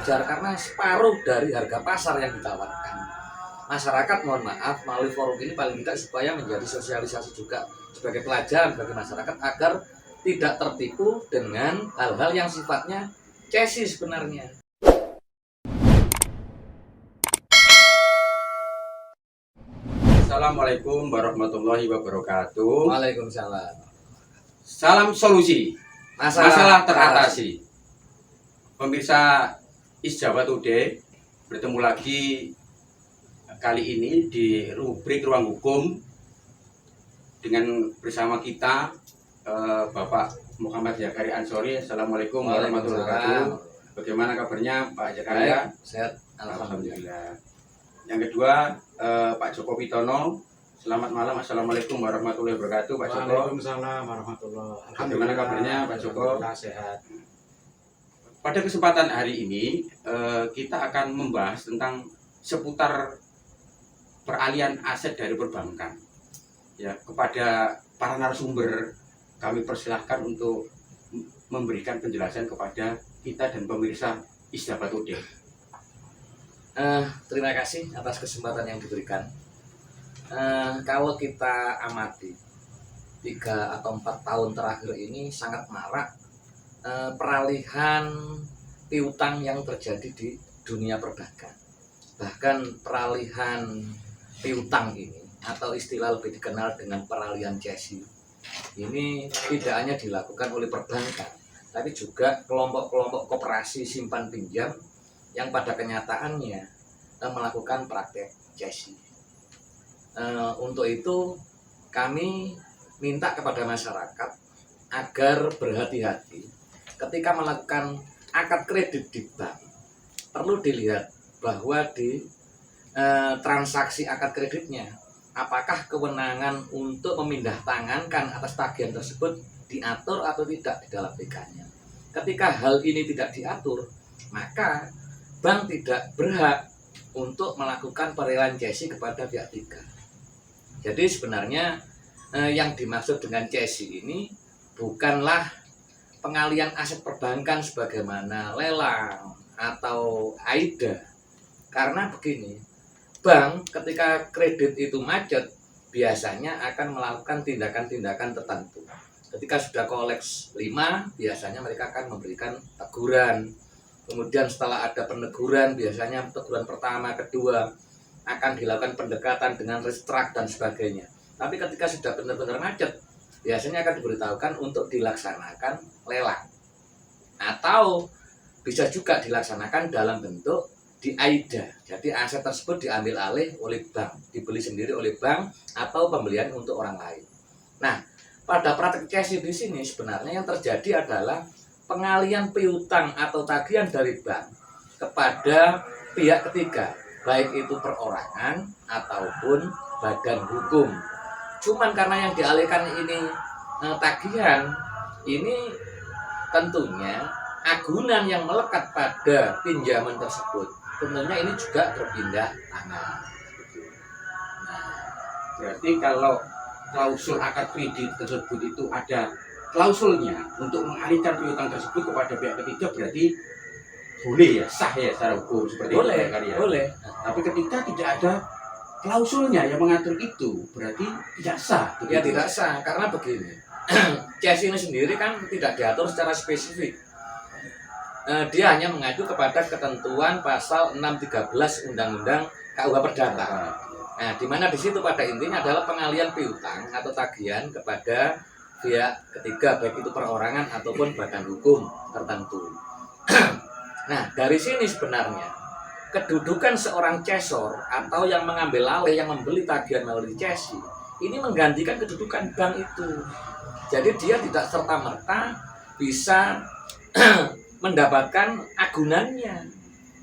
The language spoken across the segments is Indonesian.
wajar karena separuh dari harga pasar yang ditawarkan. Masyarakat mohon maaf melalui forum ini paling tidak supaya menjadi sosialisasi juga sebagai pelajaran bagi masyarakat agar tidak tertipu dengan hal-hal yang sifatnya cesi sebenarnya. Assalamualaikum warahmatullahi wabarakatuh. Waalaikumsalam. Salam solusi, masalah teratasi. Pemirsa Isjawa Today, bertemu lagi kali ini di rubrik Ruang Hukum dengan bersama kita Bapak Muhammad Zakaria Ansori. Assalamualaikum warahmatullahi wabarakatuh. Bagaimana kabarnya Pak Zakaria? Sehat, alhamdulillah. Yang kedua Pak Joko Pitono. Selamat malam, assalamualaikum warahmatullahi wabarakatuh, Pak Joko. Waalaikumsalam warahmatullahi wabarakatuh. Bagaimana kabarnya Pak Joko? Sehat. Pada kesempatan hari ini kita akan membahas tentang seputar peralihan aset dari perbankan. Ya, kepada para narasumber kami persilahkan untuk memberikan penjelasan kepada kita dan pemirsa Isjawa Today. Terima kasih atas kesempatan yang diberikan. Kalau kita amati 3 atau 4 tahun terakhir ini sangat marak peralihan piutang yang terjadi di dunia perbankan. Bahkan peralihan piutang ini atau istilah lebih dikenal dengan peralihan cesi ini tidak hanya dilakukan oleh perbankan, tapi juga kelompok-kelompok koperasi simpan pinjam yang pada kenyataannya melakukan praktek cesi. Untuk itu kami minta kepada masyarakat agar berhati-hati ketika melakukan akad kredit di bank. Perlu dilihat bahwa di transaksi akad kreditnya apakah kewenangan untuk memindah tangankan atas tagihan tersebut diatur atau tidak di dalam BK-nya. Ketika hal ini tidak diatur, maka bank tidak berhak untuk melakukan peralihan cesi kepada pihak ketiga. Jadi sebenarnya yang dimaksud dengan cesi ini bukanlah pengalian aset perbankan sebagaimana lelang atau AIDA. Karena begini, bank ketika kredit itu macet biasanya akan melakukan tindakan-tindakan tertentu. Ketika sudah koleks 5, biasanya mereka akan memberikan teguran. Kemudian setelah ada peneguran, biasanya teguran pertama, kedua, akan dilakukan pendekatan dengan restruct dan sebagainya. Tapi ketika sudah benar-benar macet, biasanya akan diberitahukan untuk dilaksanakan lelang. Atau bisa juga dilaksanakan dalam bentuk di AIDA. Jadi aset tersebut diambil alih oleh bank, dibeli sendiri oleh bank atau pembelian untuk orang lain. Nah, pada praktek cesi di sini sebenarnya yang terjadi adalah pengalian piutang atau tagihan dari bank kepada pihak ketiga, baik itu perorangan ataupun badan hukum. Cuman karena yang dialihkan ini tagihan, ini tentunya agunan yang melekat pada pinjaman tersebut, tentunya ini juga berpindah tangan. Nah, berarti kalau klausul akad kredit tersebut itu ada klausulnya untuk mengalihkan piutang tersebut kepada pihak ketiga, berarti boleh ya, sah ya secara hukum seperti Boleh, itu kan ya? boleh. Tapi ketika tidak ada klausulnya yang mengatur itu, berarti tidak sah. Ya tidak sah, karena begini, cesi ini sendiri kan tidak diatur secara spesifik. Dia hanya mengacu kepada ketentuan pasal 613 Undang-Undang KUH Perdata. Nah, di mana di situ pada intinya adalah pengalian piutang atau tagihan kepada pihak ketiga, baik itu perorangan ataupun badan hukum tertentu. Nah, dari sini sebenarnya kedudukan seorang cesor atau yang mengambil alih, yang membeli tagihan melalui cesi, ini menggantikan kedudukan bank itu. Jadi dia tidak serta-merta bisa mendapatkan agunannya.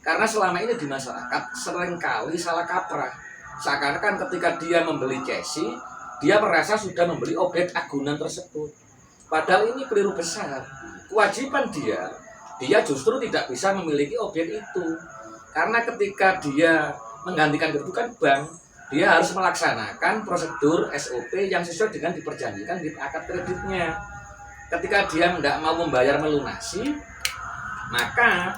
Karena selama ini di masyarakat seringkali salah kaprah. Seakan-akan ketika dia membeli cesi, dia merasa sudah membeli objek agunan tersebut. Padahal ini keliru besar. Kewajiban dia justru tidak bisa memiliki objek itu. Karena ketika dia menggantikan kedudukan bank, dia harus melaksanakan prosedur SOP yang sesuai dengan diperjanjikan di akad kreditnya. Ketika dia tidak mau membayar melunasi, maka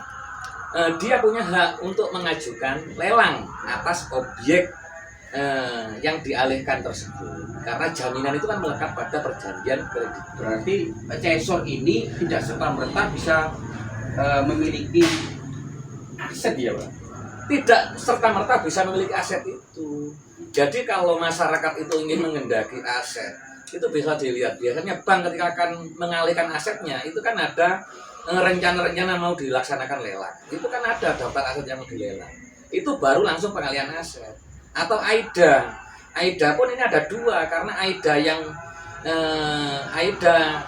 dia punya hak untuk mengajukan lelang atas objek yang dialihkan tersebut, karena jaminan itu kan melekat pada perjanjian kredit. Berarti cesor ini tidak serta-merta bisa memiliki aset ya Pak? Tidak serta-merta bisa memiliki aset itu. Jadi kalau masyarakat itu ingin mengendaki aset, itu bisa dilihat. Biasanya bank ketika akan mengalihkan asetnya, itu kan ada rencana-rencana mau dilaksanakan lelang. Itu kan ada daftar aset yang mau dilelang. Itu baru langsung pengalihan aset. Atau AIDA. AIDA pun ini ada dua, karena AIDA yang AIDA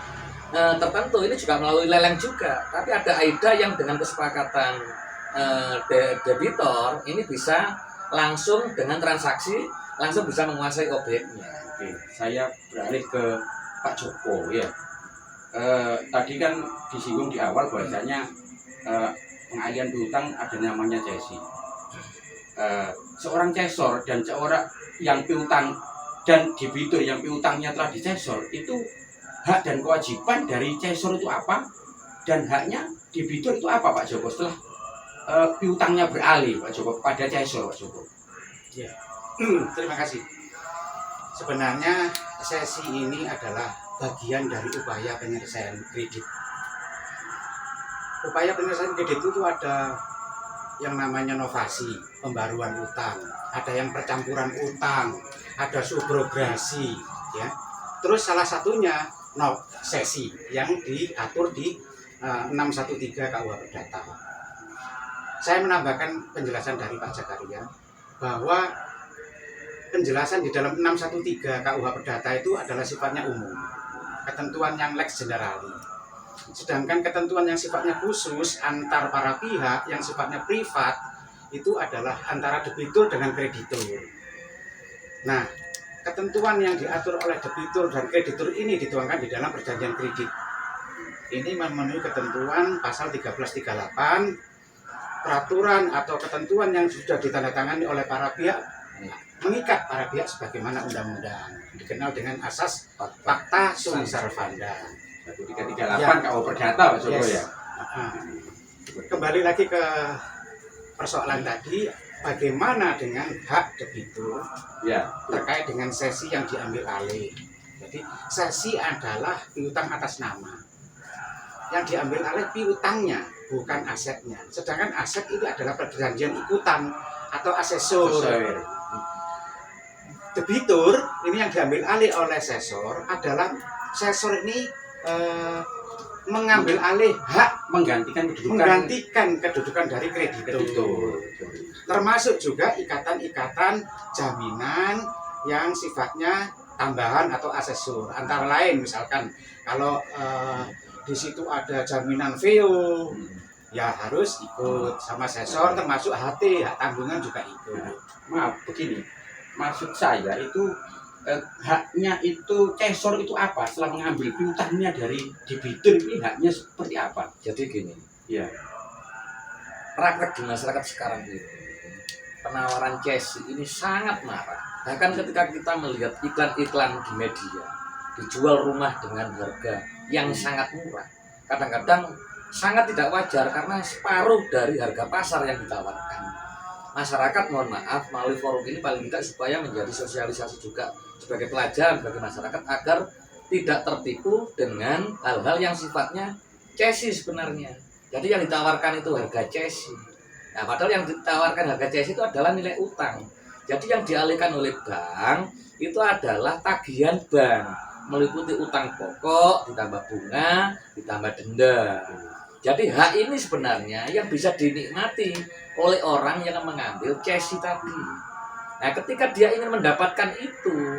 tertentu ini juga melalui lelang juga. Tapi ada AIDA yang dengan kesepakatan debitor ini bisa langsung dengan transaksi langsung bisa menguasai objeknya. Oke, saya beralih ke Pak Joko ya. Tadi kan disinggung di awal bahwasanya pengalihan piutang ada namanya cesi. Seorang cesor dan seorang yang piutang dan debitur yang piutangnya telah dicesor, itu hak dan kewajiban dari cesor itu apa dan haknya debitur itu apa Pak Joko setelah piutangnya beralih Pak Joko pada cesor Pak Joko? Ya. Terima kasih. Sebenarnya sesi ini adalah bagian dari upaya penyelesaian kredit. Upaya penyelesaian kredit itu ada yang namanya novasi, pembaruan utang, ada yang percampuran utang, ada subrogasi, ya. Terus salah satunya sesi yang diatur di 613 KUH Perdata. Saya menambahkan penjelasan dari Pak Jakaria bahwa penjelasan di dalam 613 KUH Perdata itu adalah sifatnya umum, ketentuan yang lex generali. Sedangkan ketentuan yang sifatnya khusus antar para pihak yang sifatnya privat itu adalah antara debitur dengan kreditur. Nah, ketentuan yang diatur oleh debitur dan kreditur ini dituangkan di dalam perjanjian kredit. Ini memenuhi ketentuan pasal 1338, peraturan atau ketentuan yang sudah ditandatangani oleh para pihak mengikat para pihak sebagaimana undang-undang dikenal dengan asas fakta sunt servanda. 1338 ya. KUH Perdata Pak Joko ya. Kembali lagi ke persoalan tadi, bagaimana dengan hak debitur Ya, terkait dengan sesi yang diambil alih. Jadi sesi adalah piutang atas nama. Yang diambil alih piutangnya, bukan asetnya. Sedangkan aset itu adalah perjanjian ikutan atau asesor. Debitur ini yang diambil alih oleh sesor adalah sesor ini mengambil alih hak, menggantikan kedudukan dari kreditur. Termasuk juga ikatan-ikatan jaminan yang sifatnya tambahan atau asesor. Antara lain misalkan kalau di situ ada jaminan VO, ya harus ikut sama sesor, termasuk HT, hak tanggungan juga ikut. Maaf, begini. Maksud saya itu haknya itu cesor itu apa setelah mengambil piutangnya dari debitur, ini haknya seperti apa? Jadi gini, Ya, praktek di masyarakat sekarang ini penawaran cesi ini sangat marak. Bahkan ketika kita melihat iklan-iklan di media dijual rumah dengan harga yang sangat murah, kadang-kadang sangat tidak wajar karena separuh dari harga pasar yang ditawarkan. Masyarakat, mohon maaf, melalui forum ini paling tidak supaya menjadi sosialisasi juga sebagai pelajaran bagi masyarakat agar tidak tertipu dengan hal-hal yang sifatnya cesi sebenarnya. Jadi yang ditawarkan itu harga cesi. Nah, padahal yang ditawarkan harga cesi itu adalah nilai utang. Jadi yang dialihkan oleh bank itu adalah tagihan bank, meliputi utang pokok, ditambah bunga, ditambah denda. Jadi hak ini sebenarnya yang bisa dinikmati oleh orang yang mengambil cesi tadi. Nah, ketika dia ingin mendapatkan itu,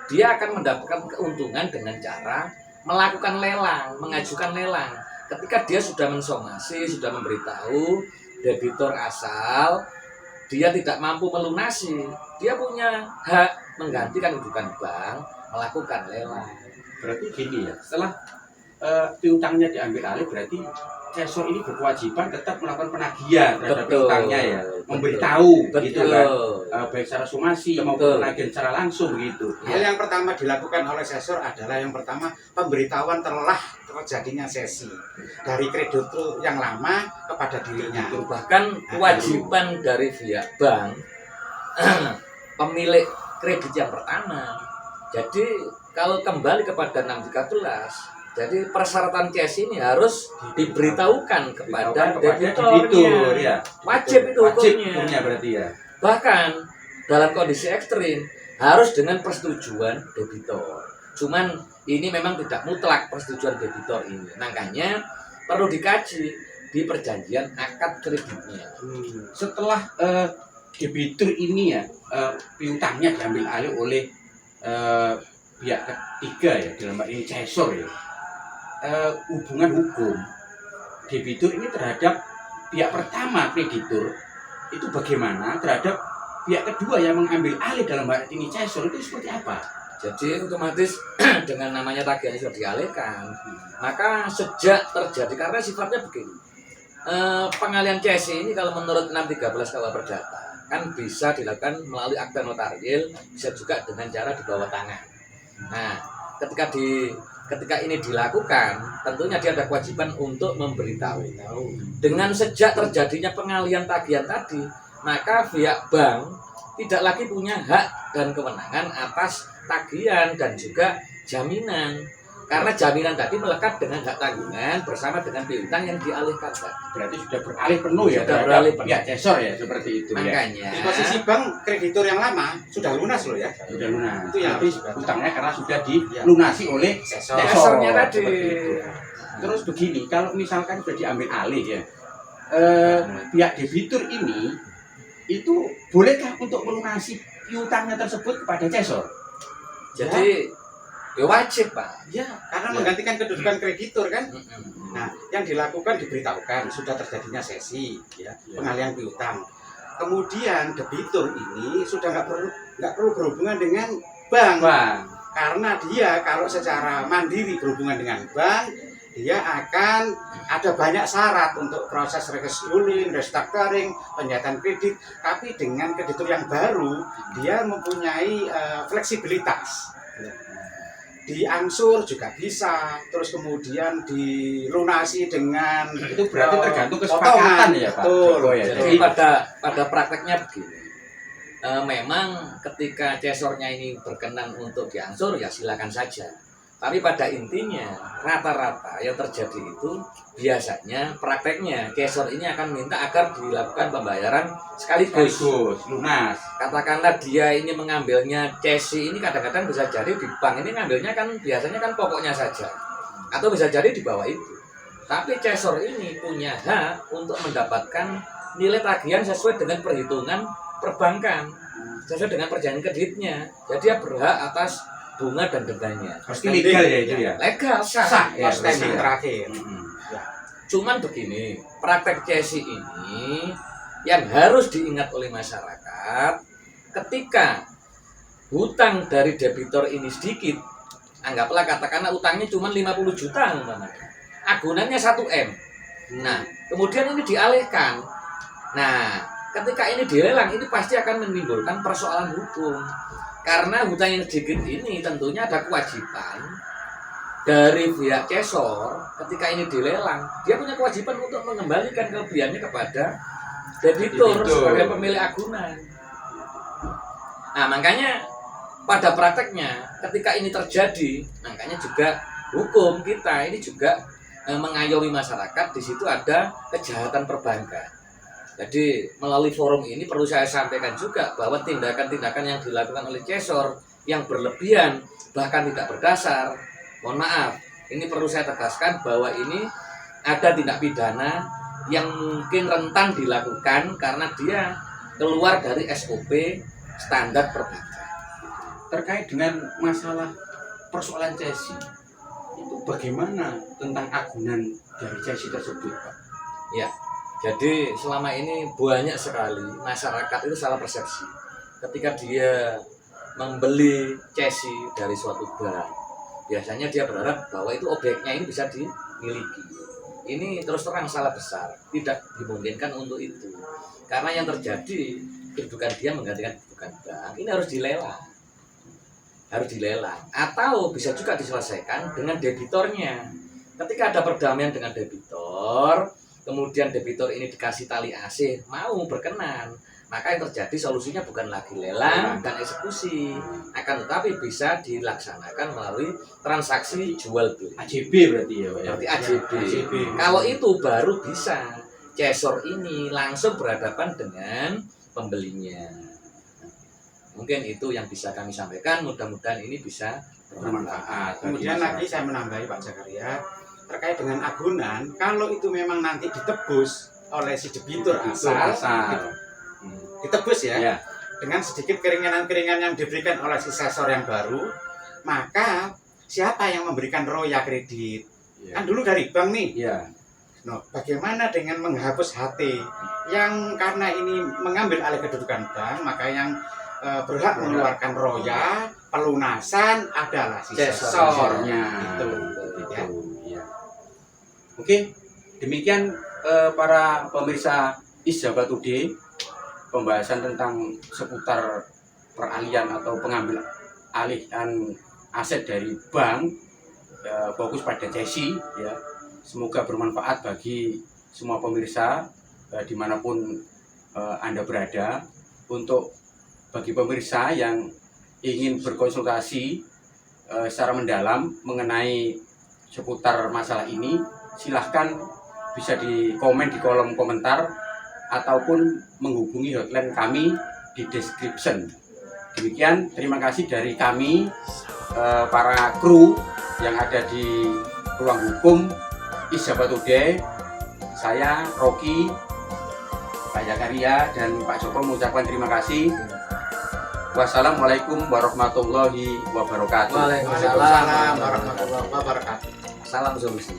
dia akan mendapatkan keuntungan dengan cara melakukan lelang, mengajukan lelang. Ketika dia sudah mensomasi, sudah memberitahu debitur asal, dia tidak mampu melunasi, dia punya hak menggantikan kedudukan bank, melakukan lelang. berarti gini ya, setelah piutangnya diambil alih, berarti cesor ini berkewajiban tetap melakukan penagihan terhadap piutangnya ya, memberitahu gitu kan, baik secara somasi maupun penagihan secara langsung begitu. Hal yang pertama dilakukan oleh sesor adalah yang pertama pemberitahuan telah terjadinya sesi dari kreditur yang lama kepada dirinya. Bahkan kewajiban dari pihak bank pemilik kredit yang pertama. Jadi kalau kembali kepada 613, jadi persyaratan cash ini harus diberitahukan kepada debiturnya. Ya. Wajib itu Wajib hukumnya. hukumnya berarti ya. Bahkan dalam kondisi ekstrim harus dengan persetujuan debitur. Cuman ini memang tidak mutlak persetujuan debitur ini. Makanya perlu dikaji di perjanjian akad kreditnya. Setelah debitur ini ya piutangnya diambil alih oleh pihak ketiga ya, dalam hal ini cesor ya, hubungan hukum debitur ini terhadap pihak pertama kreditur itu bagaimana, terhadap pihak kedua yang mengambil alih dalam hal ini cesor itu seperti apa? Jadi otomatis dengan namanya tagihan sudah dialihkan, maka sejak terjadi, karena sifatnya begini, pengalihan cash ini kalau menurut 613 KUH Perdata kan bisa dilakukan melalui akta notarial, bisa juga dengan cara di bawah tangan. Nah, ketika ini dilakukan, tentunya dia ada kewajiban untuk memberitahu. Dengan sejak terjadinya pengalihan tagihan tadi, maka pihak bank tidak lagi punya hak dan kewenangan atas tagihan dan juga jaminan. Karena jaminan tadi melekat dengan hak tanggungan bersama dengan piutang yang dialihkan tadi. Berarti sudah beralih penuh ya, Sudah beralih penuh. pihak cesor ya, seperti itu ya. Makanya Di posisi bank kreditur yang lama sudah lunas loh ya. Sudah lunas. Itu yang Berarti harus dibaca. utangnya karena sudah dilunasi oleh Sesor. Cesornya tadi. seperti itu. Terus begini, kalau misalkan sudah diambil alih ya, pihak debitur ini itu bolehkah untuk melunasi piutangnya tersebut kepada cesor? jadi ya wajib, Pak. Ya, karena Ya. menggantikan kedudukan kreditur kan. Mm-mm. Nah, yang dilakukan diberitahukan sudah terjadinya sesi, ya, pengalihan piutang. Kemudian debitur ini sudah nggak perlu berhubungan dengan bank, Bang, karena dia kalau secara mandiri berhubungan dengan bank, dia akan ada banyak syarat untuk proses rescheduling, restructuring, penyihatan kredit. Tapi dengan kreditur yang baru, dia mempunyai fleksibilitas. Diangsur juga bisa, terus kemudian dilunasi dengan itu berarti tergantung potongan. kesepakatan ya Pak Betul. Joko ya. Jadi Jadi pada prakteknya begini. Memang ketika cesornya ini berkenan untuk diangsur ya silakan saja. Tapi pada intinya rata-rata yang terjadi itu biasanya prakteknya cesor ini akan minta agar dilakukan pembayaran sekaligus. lunas. Katakanlah dia ini mengambilnya cesi ini kadang-kadang bisa jadi di bank ini ngambilnya kan biasanya kan pokoknya saja. Atau bisa jadi di bawah itu. Tapi cesor ini punya hak untuk mendapatkan nilai tagihan sesuai dengan perhitungan perbankan, sesuai dengan perjanjian kreditnya. Jadi dia berhak atas bunga dan dendanya. Pasti legal ya itu ya. Legal, sah. Sah ya. Outstanding berarti ya. terakhir. Cuman begini, praktek cesi ini yang harus diingat oleh masyarakat, ketika hutang dari debitur ini sedikit, anggaplah katakanlah utangnya cuma 50 juta umpamanya. Agunannya 1 M. Nah, kemudian ini dialihkan. Nah, ketika ini dilelang ini pasti akan menimbulkan persoalan hukum. Karena hutang yang sedikit ini tentunya ada kewajiban dari pihak cesor ketika ini dilelang, dia punya kewajiban untuk mengembalikan kelebihannya kepada debitur sebagai pemilik agunan. Nah, makanya pada prakteknya ketika ini terjadi, makanya juga hukum kita ini juga mengayomi masyarakat, di situ ada kejahatan perbankan. Jadi melalui forum ini perlu saya sampaikan juga bahwa tindakan-tindakan yang dilakukan oleh cesor yang berlebihan bahkan tidak berdasar, mohon maaf, ini perlu saya tegaskan bahwa ini ada tindak pidana yang mungkin rentan dilakukan karena dia keluar dari SOP standar perbankan. Terkait dengan masalah persoalan cesi, itu bagaimana tentang agunan dari cesi tersebut Pak? Ya, jadi selama ini banyak sekali masyarakat itu salah persepsi ketika dia membeli cesi dari suatu bank. Biasanya dia berharap bahwa itu objeknya ini bisa dimiliki. Ini terus terang salah besar, tidak dimungkinkan untuk itu. Karena yang terjadi, kedudukan dia menggantikan kedudukan bank, ini harus dilelang. Harus dilelang. Atau bisa juga diselesaikan dengan debitornya. Ketika ada perdamaian dengan debitor, kemudian debitor ini dikasih tali asih, mau berkenan, maka yang terjadi solusinya bukan lagi lelang dan eksekusi, akan tetapi bisa dilaksanakan melalui transaksi jual beli. AJB berarti ya, Pak ya. Seperti AJB. AJB. Kalau itu baru bisa cesor ini langsung berhadapan dengan pembelinya. Mungkin itu yang bisa kami sampaikan. Mudah-mudahan ini bisa bermanfaat. Kemudian lagi saya menambahi Pak Zakaria terkait dengan agunan, kalau itu memang nanti ditebus oleh si debitur asal, ditebus ya, Ya. dengan sedikit keringanan-keringanan yang diberikan oleh si sesor yang baru, maka siapa yang memberikan roya kredit? Ya. Kan dulu dari bank nih. Ya. Nah, bagaimana dengan menghapus HT yang karena ini mengambil alih kedudukan bank, maka yang berhak mengeluarkan roya pelunasan adalah si sesornya. Itu. Ya. Ya. Oke, demikian para pemirsa Isjabat Today, pembahasan tentang seputar peralihan atau pengambil alihan aset dari bank, fokus pada CESI ya. Semoga bermanfaat bagi semua pemirsa dimanapun Anda berada. Untuk bagi pemirsa yang ingin berkonsultasi secara mendalam mengenai seputar masalah ini, silahkan bisa di komen di kolom komentar ataupun menghubungi hotline kami di description. Demikian, terima kasih dari kami para kru yang ada di ruang hukum Isjabat Today. Saya Rocky, Pak Zakaria, dan Pak Joko mengucapkan terima kasih. Wassalamualaikum warahmatullahi wabarakatuh. Waalaikumsalam Waalaikumsalam warahmatullahi wabarakatuh. Salam solusi.